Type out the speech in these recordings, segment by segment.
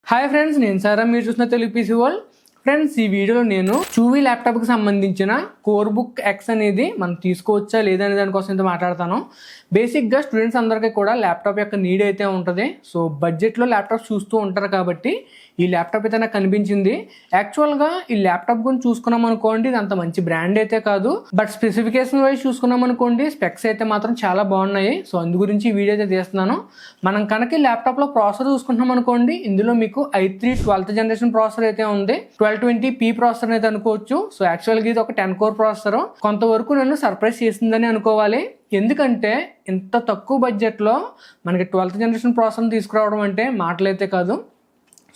Hi friends, నేను సారా, మీరు చూసిన తెలుగు పీసీ వరల్డ్. ఫ్రెండ్స్, ఈ వీడియోలో నేను చూవీ ల్యాప్టాప్కి సంబంధించిన కోర్ బుక్ ఎక్స్ అనేది మనం తీసుకోవచ్చా లేదా అనే దానికోసం అయితే మాట్లాడతాను. బేసిక్గా స్టూడెంట్స్ అందరికీ కూడా ల్యాప్టాప్ యొక్క నీడ్ అయితే ఉంటుంది. సో బడ్జెట్లో ల్యాప్టాప్ చూస్తూ ఉంటారు కాబట్టి ఈ ల్యాప్టాప్ అయితే నాకు కనిపించింది. యాక్చువల్గా ఈ ల్యాప్టాప్ గురించి చూసుకున్నాం అనుకోండి, ఇది అంత మంచి బ్రాండ్ అయితే కాదు. బట్ స్పెసిఫికేషన్ వైజ్ చూసుకున్నాం అనుకోండి, స్పెక్స్ అయితే మాత్రం చాలా బాగున్నాయి. సో అందు గురించి ఈ వీడియో అయితే తీస్తున్నాను. మనం కనుక ఈ ల్యాప్టాప్లో ప్రాసెసర్ చూసుకుంటున్నాం అనుకోండి, ఇందులో మీకు i3 12th జనరేషన్ ప్రాసెసర్ అయితే ఉంది. 1220p ప్రాసెసర్ అయితే అనుకోవచ్చు. సో యాక్చువల్గా ఇది ఒక 10 కోర్ ప్రాసెసర్. కొంతవరకు నన్ను సర్ప్రైజ్ చేసిందని అనుకోవాలి. ఎందుకంటే ఇంత తక్కువ బడ్జెట్లో మనకి 12th జనరేషన్ ప్రాసెసర్ తీసుకురావడం అంటే మాటలైతే కాదు.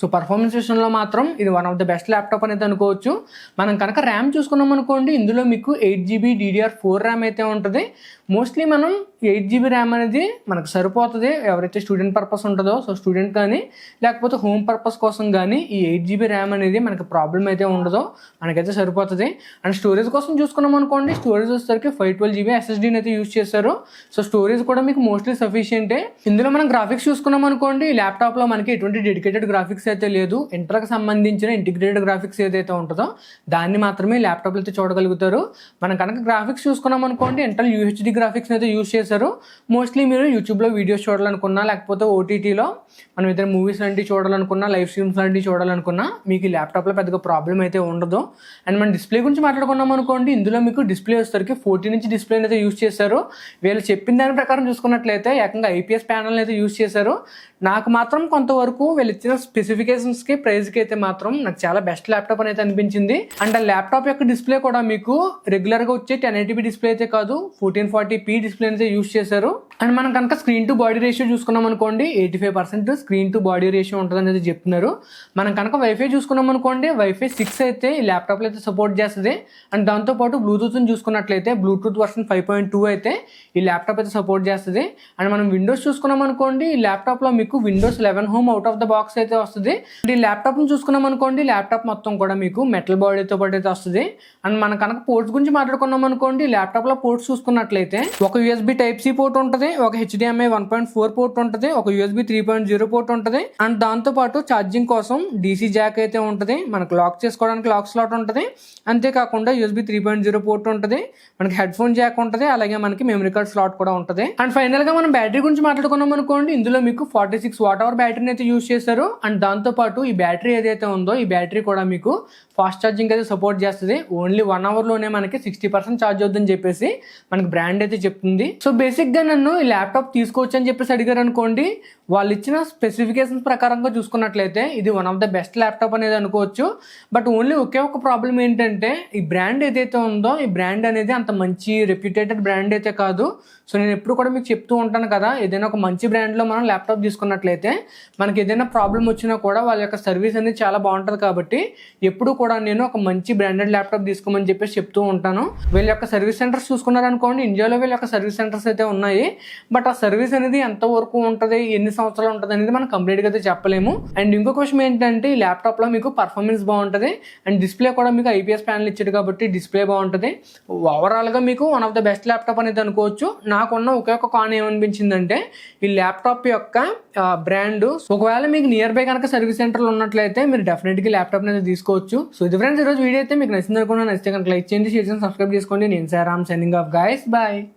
సో పర్ఫార్మెన్స్ విషయంలో మాత్రం ఇది one of the best laptop అనేది అనుకోవచ్చు. మనం కనుక ర్యామ్ చూసుకున్నాం అనుకోండి, ఇందులో మీకు 8GB DDR4 ర్యామ్ అయితే ఉంటుంది. మోస్ట్లీ మనం 8GB ర్యామ్ అనేది మనకు సరిపోతుంది ఎవరైతే స్టూడెంట్ పర్పస్ ఉంటుందో. సో స్టూడెంట్ కానీ లేకపోతే హోమ్ పర్పస్ కోసం కానీ ఈ 8GB ర్యామ్ అనేది మనకి ప్రాబ్లం అయితే ఉండదు, మనకైతే సరిపోతుంది. అండ్ స్టోరేజ్ కోసం చూసుకున్నాం అనుకోండి, స్టోరేజ్ వచ్చేసరికి 512GB SSDని అయితే యూజ్ చేశారు. సో స్టోరేజ్ కూడా మీకు మోస్ట్లీ సఫిషియంటే. ఇందులో మనం గ్రాఫిక్స్ చూసుకున్నాం అనుకోండి, ఈ ల్యాప్టాప్లో మనకి ఎటువంటి డెడికేటెడ్ గ్రాఫిక్స్ అయితే లేదు. ఇంటర్కి సంబంధించిన ఇంటిగ్రేటెడ్ గ్రాఫిక్స్ ఏదైతే ఉంటుందో దాన్ని మాత్రమే ల్యాప్టాప్లో అయితే చూడగలుగుతారు. మనం కనుక గ్రాఫిక్స్ చూసుకున్నాం అనుకోండి, ఇంటర్ UHD గ్రాఫిక్స్ అయితే యూజ్ చేశారు. మోస్ట్లీ మీరు యూట్యూబ్లో వీడియోస్ చూడాలనుకున్నా, లేకపోతే OTTలో మనం ఇద్దరు మూవీస్ లాంటివి చూడాలనుకున్నా, లైవ్ స్ట్రీమ్స్ లాంటివి చూడాలనుకున్నా మీకు ఈ ల్యాప్టాప్లో పెద్దగా ప్రాబ్లం అయితే ఉండదు. అండ్ మన డిస్ప్లే గురించి మాట్లాడుకున్నాం అనుకోండి, ఇందులో మీకు డిస్ప్లే వచ్చేసరికి 14 ఇంచ్ డిస్ప్లే అయితే యూజ్ చేశారు. వీళ్ళు చెప్పిన దాని ప్రకారం చూసుకున్నట్లయితే ఏకంగా IPS ప్యానల్ అయితే యూజ్ చేశారు. నాకు మాత్రం కొంతవరకు వీళ్ళు ఇచ్చిన స్పెసిఫికేషన్స్కి ప్రైస్కి అయితే మాత్రం నాకు చాలా బెస్ట్ ల్యాప్టాప్ అనేది అనిపించింది. అండ్ ఆ ల్యాప్టాప్ యొక్క డిస్ప్లే కూడా మీకు రెగ్యులర్గా వచ్చే 1080p డిస్ప్లే అయితే కాదు, 1440p డిస్ప్లే అయితే యూజ్ చేశారు. అండ్ మనం కనుక స్క్రీన్ టు బాడీ రేషియో చూసుకున్నాం అనుకోండి, 85% స్క్రీన్ టు బాడీ రేషియో ఉంటుంది అనేది చెప్తున్నారు. మనం కనుక వైఫై చూసుకున్నాం అనుకోండి, వైఫై 6 అయితే ఈ ల్యాప్టాప్లో అయితే సపోర్ట్ చేస్తుంది. అండ్ దాంతోపాటు బ్లూటూత్ని చూసుకున్నట్లయితే బ్లూటూత్ వర్షన్ 5.2 అయితే ఈ ల్యాప్టాప్ అయితే సపోర్ట్ చేస్తుంది. అండ్ మనం విండోస్ చూసుకున్నాం అనుకోండి, ఈ ల్యాప్టాప్లో మీకు Windows 11 home out of the box అయితే వస్తుంది. ఈ ల్యాప్టాప్ని చూసుకున్నాం అనుకోండి, ల్యాప్టాప్ మొత్తం కూడా మీకు మెటల్ బాడీతో పాటు అయితే వస్తుంది. అండ్ మనం కనుక పోర్ట్స్ గురించి మాట్లాడుకున్నాం అనుకోండి, ల్యాప్టాప్లో పోర్ట్స్ చూసుకున్నట్లయితే ఒక USB Type-C పోర్ట్ ఉంటుంది, ఒక HDMI 1.4 పోర్ట్ ఉంటుంది, ఒక USB 3.0 పోర్ట్ ఉంటుంది. అండ్ దాంతోపాటు ఛార్జింగ్ కోసం DC జాక్ అయితే ఉంటుంది, మనకు లాక్ చేసుకోవడానికి లాక్ స్లాట్ ఉంటుంది. అంతేకాకుండా USB 3.0 పోర్ట్ ఉంటుంది, మనకి హెడ్ ఫోన్ జాక్ ఉంటుంది, అలాగే మనకి మెమరీ కార్డ్ స్లాట్ కూడా ఉంటుంది. అండ్ ఫైనల్ గా మనం బ్యాటరీ గురించి మాట్లాడుకున్నాం అనుకోండి, ఇందులో మీకు 46 వాట్-అవర్ బ్యాటరీని అయితే యూజ్ చేశారు. అండ్ దాంతోపాటు ఈ బ్యాటరీ ఏదైతే ఉందో ఈ బ్యాటరీ కూడా మీకు ఫాస్ట్ ఛార్జింగ్ అయితే సపోర్ట్ చేస్తుంది. ఓన్లీ 1 అవర్లోనే మనకి 60% ఛార్జ్ అవుతుందని చెప్పేసి మనకి బ్రాండ్ అయితే చెప్తుంది. సో బేసిక్గా నన్ను ఈ ల్యాప్టాప్ తీసుకోవచ్చు అని చెప్పేసి అడిగారు అనుకోండి, వాళ్ళు ఇచ్చిన స్పెసిఫికేషన్స్ ప్రకారంగా చూసుకున్నట్లయితే ఇది one of the best laptop అనేది అనుకోవచ్చు. బట్ ఓన్లీ ఒకే ఒక ప్రాబ్లం ఏంటంటే ఈ బ్రాండ్ ఏదైతే ఉందో ఈ బ్రాండ్ అనేది అంత మంచి రెప్యూటెడ్ బ్రాండ్ అయితే కాదు. సో నేను ఎప్పుడు కూడా మీకు చెప్తూ ఉంటాను కదా, ఏదైనా ఒక మంచి బ్రాండ్లో మనం ల్యాప్టాప్ తీసుకున్నట్లయితే మనకి ఏదైనా ప్రాబ్లం వచ్చినా కూడా వాళ్ళ యొక్క సర్వీస్ అనేది చాలా బాగుంటుంది. కాబట్టి ఎప్పుడు కూడా నేను ఒక మంచి బ్రాండెడ్ ల్యాప్టాప్ తీసుకోమని చెప్పేసి చెప్తూ ఉంటాను. వీళ్ళ యొక్క సర్వీస్ సెంటర్స్ చూసుకున్నారనుకోండి, ఇండియాలో వీళ్ళ యొక్క సర్వీస్ సెంటర్స్ అయితే ఉన్నాయి. బట్ ఆ సర్వీస్ అనేది ఎంత వరకు ఉంటుంది, ఎన్ని సంవత్సరాలు ఉంటుంది అనేది మనం కంప్లీట్గా అయితే చెప్పలేము. అండ్ ఇంకొక విషయం ఏంటంటే ఈ ల్యాప్టాప్లో మీకు పర్ఫార్మెన్స్ బాగుంటుంది. అండ్ డిస్ప్లే కూడా మీకు IPS ప్యానల్ ఇచ్చాడు కాబట్టి డిస్ప్లే బాగుంటుంది. ఓవరాల్గా మీకు one of the best laptop అనేది అనుకోవచ్చు. నాకున్న ఒకే ఒక కాన్ ఏమనిపించిందంటే ఈ ల్యాప్టాప్ యొక్క బ్రాండ్. ఒకవేళ మీకు నియర్ బై కనుక సర్వీస్ సెంటర్లు ఉన్నట్లయితే మీరు డెఫినెట్గా ల్యాప్టాప్ అనేది తీసుకోవచ్చు. సో ఇది ఫ్రెండ్స్, ఈరోజు వీడియో అయితే మీకు నచ్చింది అనుకున్నా. నచ్చితే కనుక లైక్ చేయండి, షేర్ చేయండి, సబ్స్క్రైబ్ చేసుకోండి. నేను సారామ్, సైనింగ్ ఆఫ్ గైస్, బాయ్.